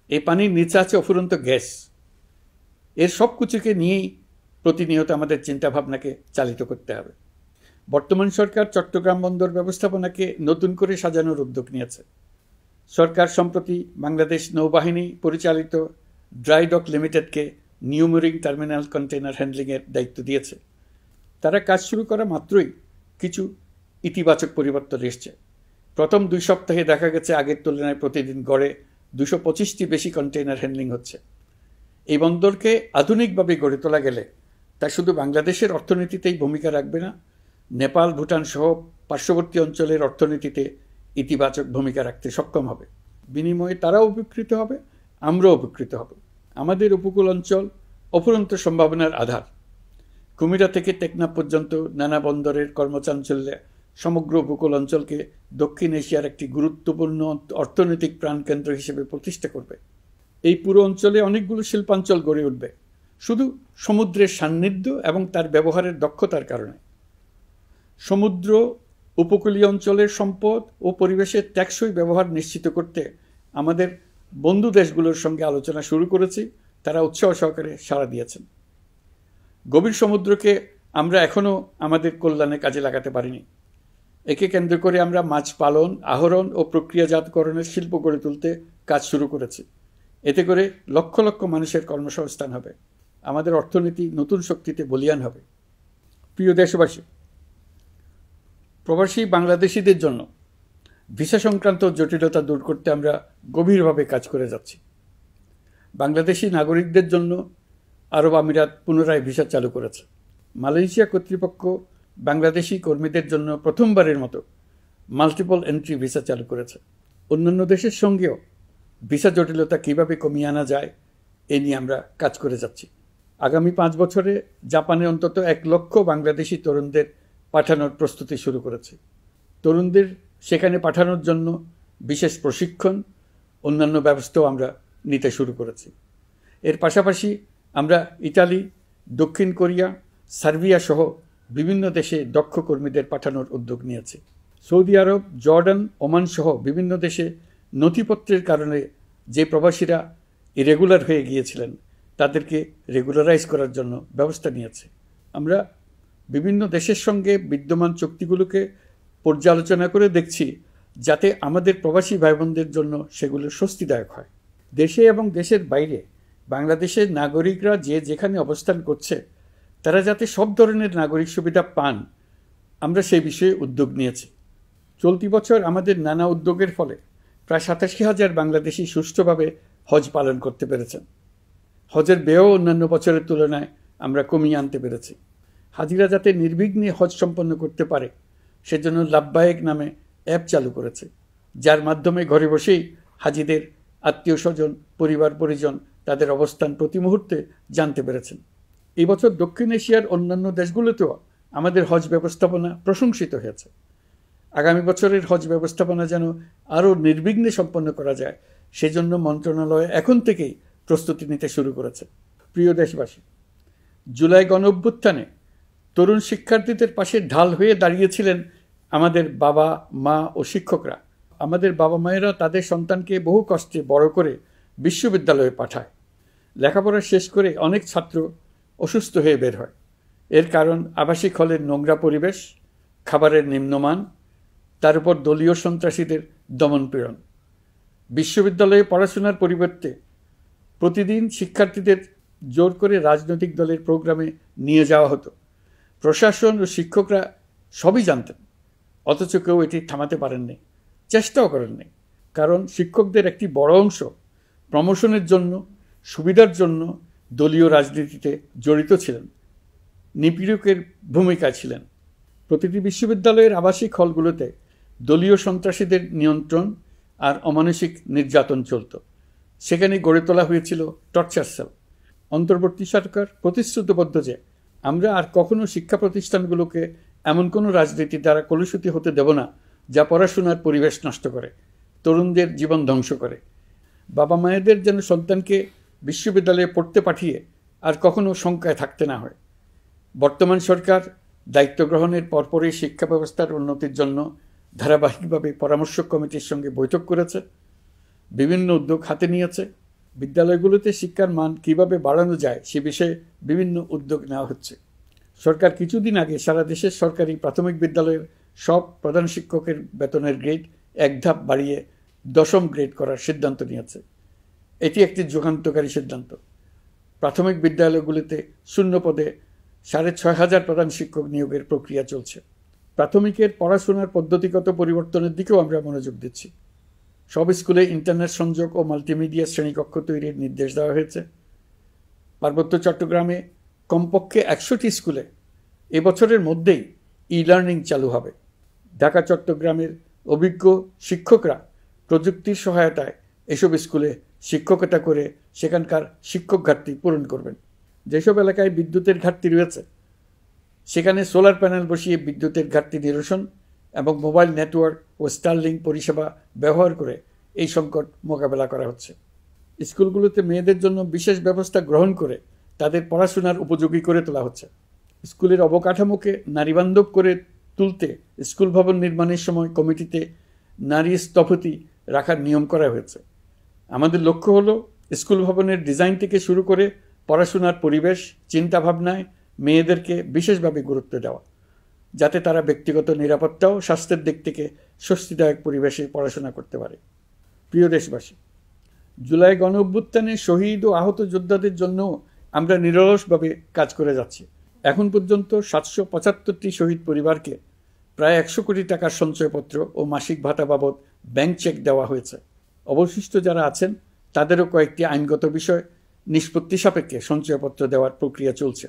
এই পানির নিচে আছে অফুরন্ত গ্যাস। এর সব কিছুকে নিয়েই প্রতিনিয়ত আমাদের চিন্তাভাবনাকে চালিত করতে হবে। বর্তমান সরকার চট্টগ্রাম বন্দর ব্যবস্থাপনাকে নতুন করে সাজানোর উদ্যোগ নিয়েছে। সরকার সম্প্রতি বাংলাদেশ নৌবাহিনী পরিচালিত ড্রাই ডক লিমিটেডকে নিউ মুরিং টার্মিনাল কন্টেইনার হ্যান্ডলিংয়ের দায়িত্ব দিয়েছে। তারা কাজ শুরু করা মাত্রই কিছু ইতিবাচক পরিবর্তন এসছে। প্রথম 2 সপ্তাহে দেখা গেছে আগের তুলনায় প্রতিদিন গড়ে 225টি বেশি কন্টেইনার হ্যান্ডলিং হচ্ছে। এই বন্দরকে আধুনিকভাবে গড়ে তোলা গেলে তা শুধু বাংলাদেশের অর্থনীতিতেই ভূমিকা রাখবে না, নেপাল, ভুটান সহ পার্শ্ববর্তী অঞ্চলের অর্থনীতিতে ইতিবাচক ভূমিকা রাখতে সক্ষম হবে। বিনিময়ে তারাও উপকৃত হবে, আমরাও উপকৃত হব। আমাদের উপকূল অঞ্চল অফুরন্ত সম্ভাবনার আধার। কুমিরা থেকে টেকনাফ পর্যন্ত নানা বন্দরের কর্মচাঞ্চল্যে সমগ্র উপকূল অঞ্চলকে দক্ষিণ এশিয়ার একটি গুরুত্বপূর্ণ অর্থনৈতিক প্রাণকেন্দ্র হিসেবে প্রতিষ্ঠা করবে। এই পুরো অঞ্চলে অনেকগুলো শিল্পাঞ্চল গড়ে উঠবে শুধু সমুদ্রের সান্নিধ্য এবং তার ব্যবহারের দক্ষতার কারণে। সমুদ্র উপকূলীয় অঞ্চলের সম্পদ ও পরিবেশের টেকসই ব্যবহার নিশ্চিত করতে আমাদের বন্ধু দেশগুলোর সঙ্গে আলোচনা শুরু করেছি। তারা উৎসাহ সহকারে সাড়া দিয়েছেন। গভীর সমুদ্রকে আমরা এখনও আমাদের কল্যাণে কাজে লাগাতে পারিনি। একে কেন্দ্র করে আমরা মাছ পালন, আহরণ ও প্রক্রিয়াজাতকরণের শিল্প গড়ে তুলতে কাজ শুরু করেছি। এতে করে লক্ষ লক্ষ মানুষের কর্মসংস্থান হবে, আমাদের অর্থনীতি নতুন শক্তিতে বলীয়ান হবে। প্রিয় দেশবাসী, প্রবাসী বাংলাদেশিদের জন্য ভিসা সংক্রান্ত জটিলতা দূর করতে আমরা গভীরভাবে কাজ করে যাচ্ছি। বাংলাদেশি নাগরিকদের জন্য আরব আমিরাত পুনরায় ভিসা চালু করেছে। মালয়েশিয়া কর্তৃপক্ষ বাংলাদেশি কর্মীদের জন্য প্রথমবারের মতো মাল্টিপল এন্ট্রি ভিসা চালু করেছে। অন্যান্য দেশের সঙ্গেও ভিসা জটিলতা কীভাবে কমিয়ে আনা যায় এ নিয়ে আমরা কাজ করে যাচ্ছি। আগামী 5 বছরে জাপানে অন্তত 1 লক্ষ বাংলাদেশি তরুণদের পাঠানোর প্রস্তুতি শুরু করেছে। তরুণদের সেখানে পাঠানোর জন্য বিশেষ প্রশিক্ষণ, অন্যান্য ব্যবস্থাও আমরা নিতে শুরু করেছি। এর পাশাপাশি আমরা ইতালি, দক্ষিণ কোরিয়া, সার্বিয়া সহ বিভিন্ন দেশে দক্ষ কর্মীদের পাঠানোর উদ্যোগ নিয়েছি। সৌদি আরব, জর্ডান, ওমান সহ বিভিন্ন দেশে নথিপত্রের কারণে যে প্রবাসীরা ইরেগুলার হয়ে গিয়েছিলেন তাদেরকে রেগুলারাইজ করার জন্য ব্যবস্থা নিয়েছে। আমরা বিভিন্ন দেশের সঙ্গে বিদ্যমান চুক্তিগুলোকে পর্যালোচনা করে দেখছি যাতে আমাদের প্রবাসী ভাই বোনদের জন্য সেগুলো স্বস্তিদায়ক হয়। দেশে এবং দেশের বাইরে বাংলাদেশের নাগরিকরা যে যেখানে অবস্থান করছে তারা যাতে সব ধরনের নাগরিক সুবিধা পান, আমরা সেই বিষয়ে উদ্যোগ নিয়েছি। চলতি বছর আমাদের নানা উদ্যোগের ফলে প্রায় 87,000 বাংলাদেশি সুষ্ঠুভাবে হজ পালন করতে পেরেছেন। হজের ব্যয়ও অন্যান্য বছরের তুলনায় আমরা কমিয়ে আনতে পেরেছি। হাজিরা যাতে নির্বিঘ্নে হজ সম্পন্ন করতে পারে সেজন্য লাব্বায়েক নামে অ্যাপ চালু করেছে, যার মাধ্যমে ঘরে বসেই হাজিদের আত্মীয় স্বজন, পরিবার পরিজন তাদের অবস্থান প্রতি মুহূর্তে জানতে পেরেছেন। এই বছর দক্ষিণ এশিয়ার অন্যান্য দেশগুলোতেও আমাদের হজ ব্যবস্থাপনা প্রশংসিত হয়েছে। আগামী বছরের হজ ব্যবস্থাপনা যেন আরও নির্বিঘ্নে সম্পন্ন করা যায় সেজন্য মন্ত্রণালয় এখন থেকেই প্রস্তুতি নিতে শুরু করেছে। প্রিয় দেশবাসী, জুলাই গণঅভ্যুত্থানে তরুণ শিক্ষার্থীদের পাশে ঢাল হয়ে দাঁড়িয়েছিলেন আমাদের বাবা মা ও শিক্ষকরা। আমাদের বাবা মায়েরা তাদের সন্তানকে বহু কষ্টে বড় করে বিশ্ববিদ্যালয়ে পাঠায়। লেখাপড়া শেষ করে অনেক ছাত্র অসুস্থ হয়ে বের হয়। এর কারণ আবাসিক হলের নোংরা পরিবেশ, খাবারের নিম্নমান, তার উপর দলীয় সন্ত্রাসীদের দমনপীড়ন। বিশ্ববিদ্যালয়ে পড়াশোনার পরিবর্তে প্রতিদিন শিক্ষার্থীদের জোর করে রাজনৈতিক দলের প্রোগ্রামে নিয়ে যাওয়া হতো। প্রশাসন ও শিক্ষকরা সবই জানতেন, অথচ কেউ এটি থামাতে পারেননি, চেষ্টাও করেননি। কারণ শিক্ষকদের একটি বড় অংশ প্রমোশনের জন্য, সুবিধার জন্য দলীয় রাজনীতিতে জড়িত ছিলেন, নিপীড়কের ভূমিকায় ছিলেন। প্রতিটি বিশ্ববিদ্যালয়ের আবাসিক হলগুলোতে দলীয় সন্ত্রাসীদের নিয়ন্ত্রণ আর অমানসিক নির্যাতন চলত। সেখানে গড়ে তোলা হয়েছিল টর্চার সেল। অন্তর্বর্তী সরকার প্রতিশ্রুতিবদ্ধ যে আমরা আর কখনো শিক্ষা প্রতিষ্ঠানগুলোকে এমন কোনো রাজনীতি দ্বারা কলুষিত হতে দেব না যা পড়াশোনার পরিবেশ নষ্ট করে, তরুণদের জীবন ধ্বংস করে। বাবা মায়েদের যেন সন্তানকে বিশ্ববিদ্যালয়ে পড়তে পাঠিয়ে আর কখনো শঙ্কায় থাকতে না হয়। বর্তমান সরকার দায়িত্ব গ্রহণের পরপরই শিক্ষা ব্যবস্থার উন্নতির জন্য ধারাবাহিকভাবে পরামর্শ কমিটির সঙ্গে বৈঠক করেছে, বিভিন্ন উদ্যোগ হাতে নিয়েছে। বিদ্যালয়গুলোতে শিক্ষার মান কীভাবে বাড়ানো যায় সে বিষয়ে বিভিন্ন উদ্যোগ নেওয়া হচ্ছে। সরকার কিছুদিন আগে সারা দেশের সরকারি প্রাথমিক বিদ্যালয়ের সব প্রধান শিক্ষকের বেতনের গ্রেড 1 ধাপ বাড়িয়ে 10ম গ্রেড করার সিদ্ধান্ত নিয়েছে। এটি একটি যুগান্তকারী সিদ্ধান্ত। প্রাথমিক বিদ্যালয়গুলিতে শূন্য পদে 6,500 প্রধান শিক্ষক নিয়োগের প্রক্রিয়া চলছে। প্রাথমিকের পড়াশোনার পদ্ধতিগত পরিবর্তনের দিকেও আমরা মনোযোগ দিচ্ছি। সব স্কুলে ইন্টারনেট সংযোগ ও মাল্টিমিডিয়া শ্রেণীকক্ষ তৈরির নির্দেশ দেওয়া হয়েছে। পার্বত্য চট্টগ্রামে কমপক্ষে 100টি স্কুলে এবছরের মধ্যেই ই-লার্নিং চালু হবে। ঢাকা চট্টগ্রামের অভিজ্ঞ শিক্ষকরা প্রযুক্তির সহায়তায় এসব স্কুলে শিক্ষকতা করে সেখানকার শিক্ষক ঘাটতি পূরণ করবেন। যেসব এলাকায় বিদ্যুতের ঘাটতি রয়েছে সেখানে সোলার প্যানেল বসিয়ে বিদ্যুতের ঘাটতি নিরসন এবং মোবাইল নেটওয়ার্ক ও স্টারলিংক পরিষেবা ব্যবহার করে এই সংকট মোকাবেলা করা হচ্ছে। স্কুলগুলোতে মেয়েদের জন্য বিশেষ ব্যবস্থা গ্রহণ করে তাদের পড়াশোনার উপযোগী করে তোলা হচ্ছে। স্কুলের অবকাঠামোকে নারীবান্ধব করে তুলতে স্কুল ভবন নির্মাণের সময় কমিটিতে নারী স্থপতি রাখার নিয়ম করা হয়েছে। আমাদের লক্ষ্য হলো স্কুল ভবনের ডিজাইন থেকে শুরু করে পড়াশোনার পরিবেশ চিন্তাভাবনায় মেয়েদেরকে বিশেষভাবে গুরুত্ব দেওয়া, যাতে তারা ব্যক্তিগত নিরাপত্তা ও স্বাস্থ্যের দিক থেকে স্বস্তিদায়ক পরিবেশে পড়াশোনা করতে পারে। প্রিয় দেশবাসী, জুলাই গণ অভ্যুত্থানে শহীদ ও আহত যোদ্ধাদের জন্য আমরা নিরলসভাবে কাজ করে যাচ্ছি। এখন পর্যন্ত 775টি শহীদ পরিবারকে প্রায় 100 কোটি টাকার সঞ্চয়পত্র ও মাসিক ভাতা বাবদ ব্যাংক চেক দেওয়া হয়েছে। অবশিষ্ট যারা আছেন তাদেরও কয়েকটি আইনগত বিষয় নিষ্পত্তি সাপেক্ষে সঞ্চয়পত্র দেওয়ার প্রক্রিয়া চলছে।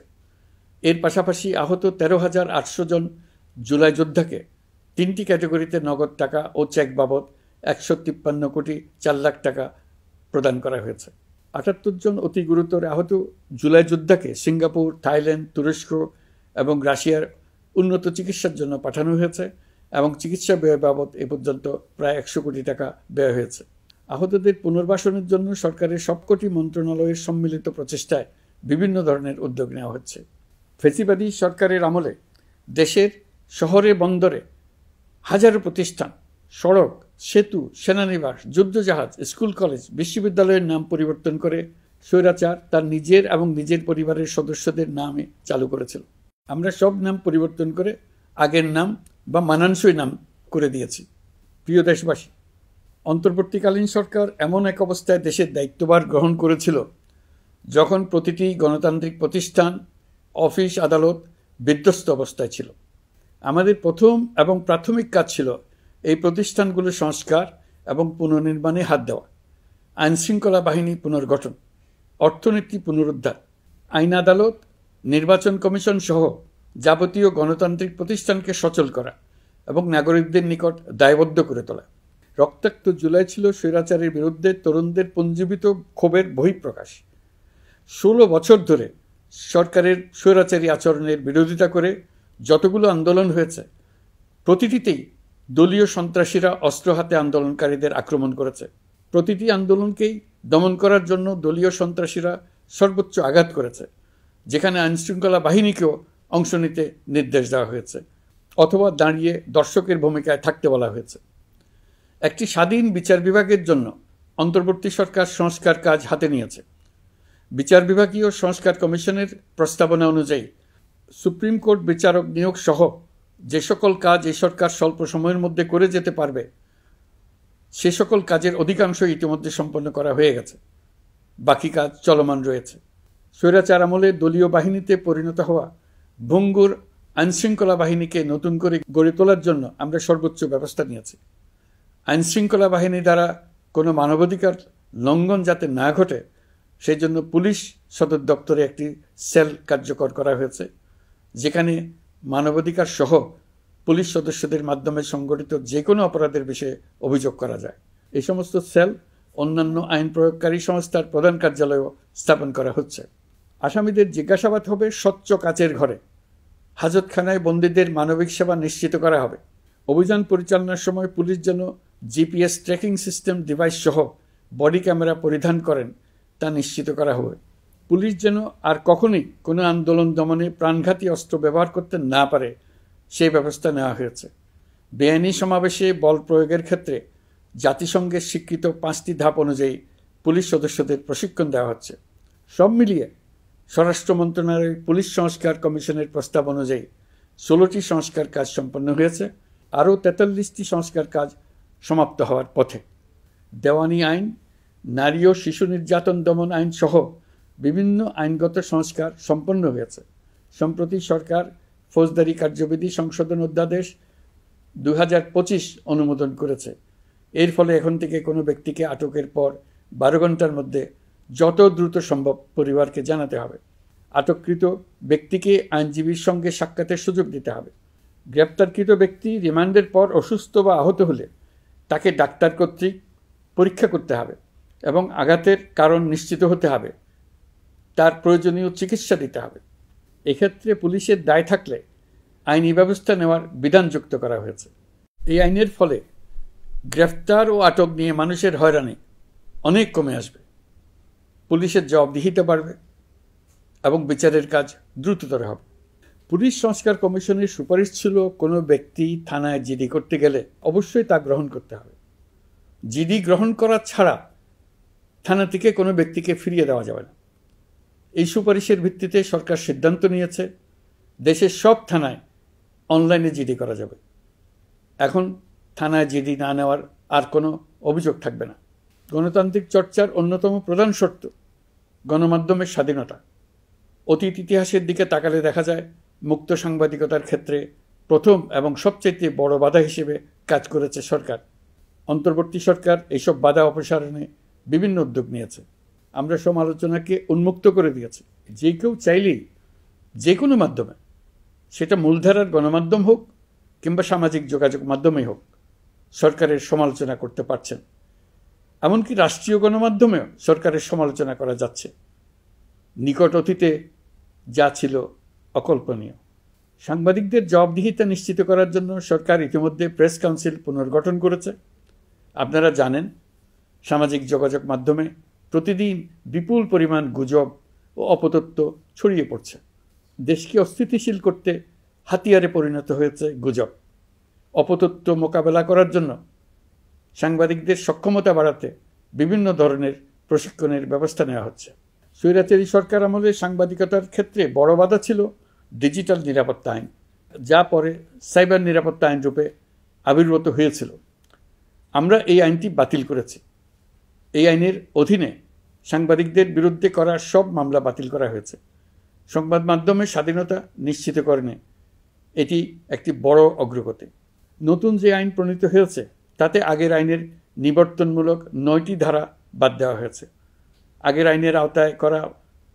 এর পাশাপাশি আহত 13,800 জন জুলাই যোদ্ধাকে 3টি ক্যাটাগরিতে নগদ টাকা ও চেক বাবদ 153 কোটি 4 লাখ টাকা প্রদান করা হয়েছে। 78 জন অতি গুরুতর আহত জুলাই যোদ্ধাকে সিঙ্গাপুর, থাইল্যান্ড, তুরস্ক এবং রাশিয়ার উন্নত চিকিৎসার জন্য পাঠানো হয়েছে এবং চিকিৎসা ব্যয় বাবদ এ পর্যন্ত প্রায় 100 কোটি টাকা ব্যয় হয়েছে। আহতদের পুনর্বাসনের জন্য সরকারের সবকটি মন্ত্রণালয়ের সম্মিলিত প্রচেষ্টায় বিভিন্ন ধরনের উদ্যোগ নেওয়া হচ্ছে। ফেসিবাদী সরকারের আমলে দেশের শহরে বন্দরে হাজারো প্রতিষ্ঠান, সড়ক, সেতু, সেনানিবাস, যুদ্ধজাহাজ, স্কুল, কলেজ, বিশ্ববিদ্যালয়ের নাম পরিবর্তন করে স্বৈরাচার তার নিজের এবং নিজের পরিবারের সদস্যদের নামে চালু করেছিল। আমরা সব নাম পরিবর্তন করে আগের নাম বা মানানসই নাম করে দিয়েছি। প্রিয় দেশবাসী, অন্তর্বর্তীকালীন সরকার এমন এক অবস্থায় দেশের দায়িত্বভার গ্রহণ করেছিল যখন প্রতিটি গণতান্ত্রিক প্রতিষ্ঠান, অফিস, আদালত বিধ্বস্ত অবস্থায় ছিল। আমাদের প্রথম এবং প্রাথমিক কাজ ছিল এই প্রতিষ্ঠানগুলো সংস্কার এবং পুনর্নির্মাণে হাত দেওয়া, আইনশৃঙ্খলা বাহিনী পুনর্গঠন, অর্থনীতি পুনরুদ্ধার, আইন আদালত, নির্বাচন কমিশন সহ যাবতীয় গণতান্ত্রিক প্রতিষ্ঠানকে সচল করা এবং নাগরিকদের নিকট দায়বদ্ধ করে তোলা। রক্তাক্ত জুলাই ছিল স্বৈরাচারের বিরুদ্ধে তরুণদের পুঞ্জীবিত ক্ষোভের বহিঃপ্রকাশ। 16 বছর ধরে সরকারের স্বৈরাচারী আচরণের বিরোধিতা করে যতগুলো আন্দোলন হয়েছে, প্রতিটিতেই দলীয় সন্ত্রাসীরা অস্ত্র হাতে আন্দোলনকারীদের আক্রমণ করেছে। প্রতিটি আন্দোলনকেই দমন করার জন্য দলীয় সন্ত্রাসীরা সর্বোচ্চ আঘাত করেছে, যেখানে আইনশৃঙ্খলা বাহিনীকেও অংশ নিতে নির্দেশ দেওয়া হয়েছে অথবা দাঁড়িয়ে দর্শকের ভূমিকায় থাকতে বলা হয়েছে। একটি স্বাধীন বিচার বিভাগের জন্য অন্তর্বর্তী সরকার সংস্কার কাজ হাতে নিয়েছে। বিচার বিভাগীয় সংস্কার কমিশনের প্রস্তাবনা অনুযায়ী সুপ্রিম কোর্ট বিচারক নিয়োগ সহ যে সকল কাজ এই সরকার স্বল্প সময়ের মধ্যে করে যেতে পারবে, সে সকল কাজের অধিকাংশ ইতিমধ্যে সম্পন্ন করা হয়ে গেছে। বাকি কাজ চলমান রয়েছে। স্বৈরাচার আমলে দলীয় বাহিনীতে পরিণত হওয়া ভঙ্গুর আইনশৃঙ্খলা বাহিনীকে নতুন করে গড়ে তোলার জন্য আমরা সর্বোচ্চ ব্যবস্থা নিয়েছি। আইনশৃঙ্খলা বাহিনী দ্বারা কোনো মানবাধিকার লঙ্ঘন যাতে না ঘটে, সেই জন্য পুলিশ সদর দপ্তরে একটি সেল কার্যকর করা হয়েছে, যেখানে মানবাধিকার সহ পুলিশ সদস্যদের মাধ্যমে সংগঠিত যে কোনো অপরাধের বিষয়ে অভিযোগ করা যায়। এই সমস্ত সেল অন্যান্য আইন প্রয়োগকারী সংস্থার প্রধান কার্যালয়েও স্থাপন করা হচ্ছে। আসামিদের জিজ্ঞাসাবাদ হবে স্বচ্ছ কাচের ঘরে। হাজতখানায় বন্দীদের মানবিক সেবা নিশ্চিত করা হবে। অভিযান পরিচালনার সময় পুলিশ যেন জিপিএস ট্র্যাকিং সিস্টেম ডিভাইস সহ বডি ক্যামেরা পরিধান করেন তা নিশ্চিত করা হবে। পুলিশ যেন আর কখনোই কোনো আন্দোলন দমনে প্রাণঘাতী অস্ত্র ব্যবহার করতে না পারে, সেই ব্যবস্থা নেওয়া হয়েছে। বেআইনি সমাবেশে বল প্রয়োগের ক্ষেত্রে জাতিসংঘের স্বীকৃত 5টি ধাপ অনুযায়ী পুলিশ সদস্যদের প্রশিক্ষণ দেওয়া হচ্ছে। সব মিলিয়ে স্বরাষ্ট্র মন্ত্রণালয়ের পুলিশ সংস্কার কমিশনের প্রস্তাব অনুযায়ী 16টি সংস্কার কাজ সম্পন্ন হয়েছে। আরও 43টি সংস্কার কাজ সমাপ্ত হওয়ার পথে। দেওয়ানি আইন, নারী ও শিশু নির্যাতন দমন আইন সহ বিভিন্ন আইনগত সংস্কার সম্পন্ন হয়েছে। সম্প্রতি সরকার ফৌজদারি কার্যবিধি সংশোধন অধ্যাদেশ 2025 অনুমোদন করেছে। এর ফলে এখন থেকে কোনো ব্যক্তিকে আটকের পর 12 ঘন্টার মধ্যে যত দ্রুত সম্ভব পরিবারকে জানাতে হবে। আটককৃত ব্যক্তিকে আইনজীবীর সঙ্গে সাক্ষাতের সুযোগ দিতে হবে। গ্রেপ্তারকৃত ব্যক্তি রিমান্ডের পর অসুস্থ বা আহত হলে তাকে ডাক্তার কর্তৃক পরীক্ষা করতে হবে এবং আঘাতের কারণ নিশ্চিত হতে হবে। তার প্রয়োজনীয় চিকিৎসা দিতে হবে। এক্ষেত্রে পুলিশের দায় থাকলে আইনি ব্যবস্থা নেওয়ার বিধান যুক্ত করা হয়েছে। এই আইনের ফলে গ্রেফতার ও আটক নিয়ে মানুষের হয়রানি অনেক কমে আসবে, পুলিশের জবাবদিহিতা বাড়বে এবং বিচারের কাজ দ্রুততর হবে। পুলিশ সংস্কার কমিশনের সুপারিশ ছিল কোনো ব্যক্তি থানায় জিডি করতে গেলে অবশ্যই তা গ্রহণ করতে হবে। জিডি গ্রহণ করা ছাড়া থানা থেকে কোনো ব্যক্তিকে ফিরিয়ে দেওয়া যাবে না। এই সুপারিশের ভিত্তিতে সরকার সিদ্ধান্ত নিয়েছে দেশের সব থানায় অনলাইনে জিডি করা যাবে। এখন থানায় জিডি না নেওয়ার আর কোনো অভিযোগ থাকবে না। গণতান্ত্রিক চর্চার অন্যতম প্রধান শর্ত গণমাধ্যমের স্বাধীনতা। অতীত ইতিহাসের দিকে তাকালে দেখা যায় মুক্ত সাংবাদিকতার ক্ষেত্রে প্রথম এবং সবচেয়ে বড় বাধা হিসেবে কাজ করেছে সরকার। অন্তর্বর্তী সরকার এইসব বাধা অপসারণে বিভিন্ন উদ্যোগ নিয়েছে। আমরা সমালোচনাকে উন্মুক্ত করে দিয়েছি। যে কেউ চাইলেই যে কোনো মাধ্যমে, সেটা মূলধারার গণমাধ্যম হোক কিংবা সামাজিক যোগাযোগ মাধ্যমেই হোক, সরকারের সমালোচনা করতে পারছেন। এমনকি রাষ্ট্রীয় গণমাধ্যমেও সরকারের সমালোচনা করা যাচ্ছে। নিকট অতীতে যা ছিল অকল্পনীয়। সাংবাদিকদের জবাবদিহিতা নিশ্চিত করার জন্য সরকার ইতিমধ্যে প্রেস কাউন্সিল পুনর্গঠন করেছে। আপনারা জানেন, সামাজিক যোগাযোগ মাধ্যমে প্রতিদিন বিপুল পরিমাণ গুজব ও অপতথ্য ছড়িয়ে পড়ছে। দেশকে অস্থিতিশীল করতে হাতিয়ারে পরিণত হয়েছে গুজব। অপতথ্য মোকাবেলা করার জন্য সাংবাদিকদের সক্ষমতা বাড়াতে বিভিন্ন ধরনের প্রশিক্ষণের ব্যবস্থা নেওয়া হচ্ছে। স্বৈরাচারী সরকার আমলে সাংবাদিকতার ক্ষেত্রে বড় বাধা ছিল ডিজিটাল নিরাপত্তা আইন, যা পরে সাইবার নিরাপত্তা আইন রূপে আবির্ভূত হয়েছিল। আমরা এই আইনটি বাতিল করেছি। এই আইনের অধীনে সাংবাদিকদের বিরুদ্ধে করা সব মামলা বাতিল করা হয়েছে। সংবাদ মাধ্যমের স্বাধীনতা নিশ্চিতকরণে এটি একটি বড় অগ্রগতি। নতুন যে আইন প্রণীত হয়েছে তাতে আগের আইনের নিবর্তনমূলক 9টি ধারা বাদ দেওয়া হয়েছে। আগের আইনের আওতায় করা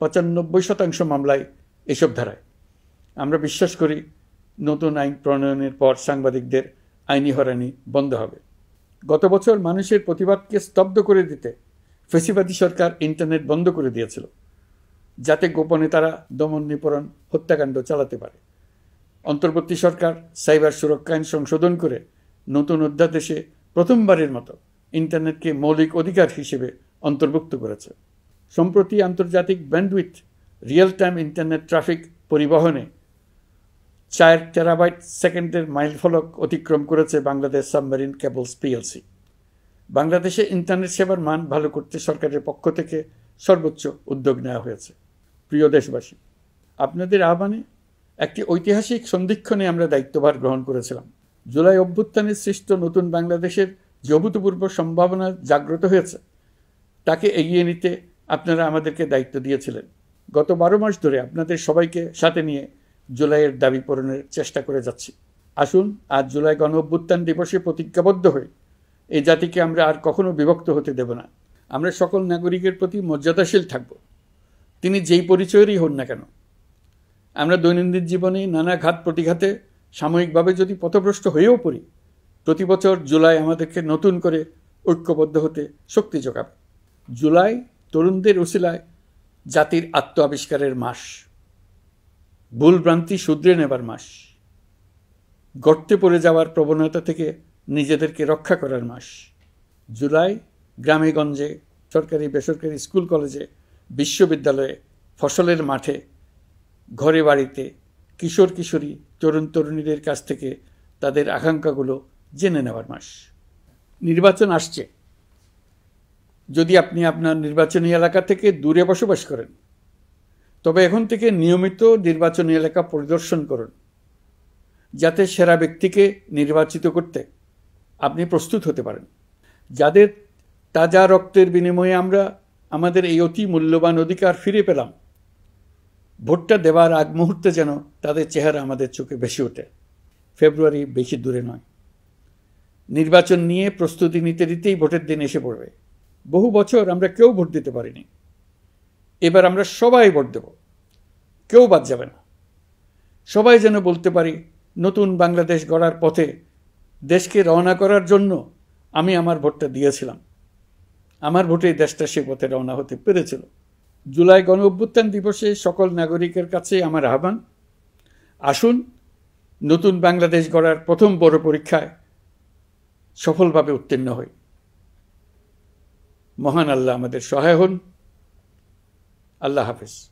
95% মামলায় এসব ধারায়। আমরা বিশ্বাস করি নতুন আইন প্রণয়নের পর সাংবাদিকদের আইনি হয়রানি বন্ধ হবে। গত বছর মানুষের প্রতিবাদকে স্তব্ধ করে দিতে ফ্যাসিবাদী সরকার ইন্টারনেট বন্ধ করে দিয়েছিল, যাতে গোপনে তারা দমন নিপীড়ন হত্যাকাণ্ড চালাতে পারে। অন্তর্বর্তী সরকার সাইবার সুরক্ষা আইন সংশোধন করে নতুন অধ্যাদেশে প্রথমবারের মতো ইন্টারনেটকে মৌলিক অধিকার হিসেবে অন্তর্ভুক্ত করেছে। সম্প্রতি আন্তর্জাতিক bandwidth real time internet traffic পরিবহনে 4 টেরাবাইট সেকেন্ডের মাইলফলক অতিক্রম করেছে বাংলাদেশ সাবমেরিন কেবলস পিএলসি। বাংলাদেশে ইন্টারনেট সেবার মান ভালো করতে সরকারের পক্ষ থেকে সর্বোচ্চ উদ্যোগ নেওয়া হয়েছে। প্রিয় দেশবাসী, আপনাদের আহ্বানে একটি ঐতিহাসিক সন্ধিক্ষণে আমরা দায়িত্বভার গ্রহণ করেছিলাম। জুলাই অভ্যুত্থানে সৃষ্ট নতুন বাংলাদেশের যে অভূতপূর্ব সম্ভাবনা জাগ্রত হয়েছে, তাকে এগিয়ে নিতে আপনারা আমাদেরকে দায়িত্ব দিয়েছিলেন। গত 12 মাস ধরে আপনাদের সবাইকে সাথে নিয়ে জুলাইয়ের দাবি পূরণের চেষ্টা করে যাচ্ছি। আসুন আজ জুলাই গণ অভ্যুত্থান দিবসে প্রতিজ্ঞাবদ্ধ হই এই জাতিকে আমরা আর কখনো বিভক্ত হতে দেব না। আমরা সকল নাগরিকের প্রতি মর্যাদাশীল থাকব, তিনি যেই পরিচয়েরই হন না কেন। আমরা দৈনন্দিন জীবনে নানা ঘাত প্রতিঘাতে সাময়িকভাবে যদি পথভ্রষ্ট হয়েও পড়ি, প্রতি বছর জুলাই আমাদেরকে নতুন করে ঐক্যবদ্ধ হতে শক্তি যোগাবে। জুলাই তরুণদের উসিলায় জাতির আত্ম আবিষ্কারের মাস, ভুলভ্রান্তি শুধরে নেবার মাস, গর্তে পড়ে যাওয়ার প্রবণতা থেকে নিজেদেরকে রক্ষা করার মাস। জুলাই গ্রামে গঞ্জে, সরকারি বেসরকারি স্কুল কলেজে, বিশ্ববিদ্যালয়ে, ফসলের মাঠে, ঘরে বাড়িতে কিশোর কিশোরী তরুণ তরুণীদের কাছ থেকে তাদের আকাঙ্ক্ষাগুলো জেনে নেওয়ার মাস। নির্বাচন আসছে। যদি আপনি আপনার নির্বাচনী এলাকা থেকে দূরে বসবাস করেন, তবে এখন থেকে নিয়মিত নির্বাচনী এলাকা পরিদর্শন করুন, যাতে সেরা ব্যক্তিকে নির্বাচিত করতে আপনি প্রস্তুত হতে পারেন। যাদের তাজা রক্তের বিনিময়ে আমরা আমাদের এই অতি মূল্যবান অধিকার ফিরে পেলাম, ভোটটা দেওয়ার আগ মুহূর্তে যেন তাদের চেহারা আমাদের চোখে ভেসে ওঠে। ফেব্রুয়ারি বেশি দূরে নয়। নির্বাচন নিয়ে প্রস্তুতি নিতে নিতেই ভোটের দিন এসে পড়বে। বহু বছর আমরা কেউ ভোট দিতে পারিনি। এবার আমরা সবাই ভোট দেব, কেউ বাদ যাবে না। সবাই যেন বলতে পারি, নতুন বাংলাদেশ গড়ার পথে দেশকে রওনা করার জন্য আমি আমার ভোটটা দিয়েছিলাম। আমার ভোটে দেশটা সে পথে রওনা হতে পেরেছিল। জুলাই গণ অভ্যুত্থান দিবসে সকল নাগরিকের কাছে আমার আহ্বান, আসুন নতুন বাংলাদেশ গড়ার প্রথম বড় পরীক্ষায় সফলভাবে উত্তীর্ণ হই। মহান আল্লাহ আমাদের সহায় হন। আল্লাহ হাফেজ।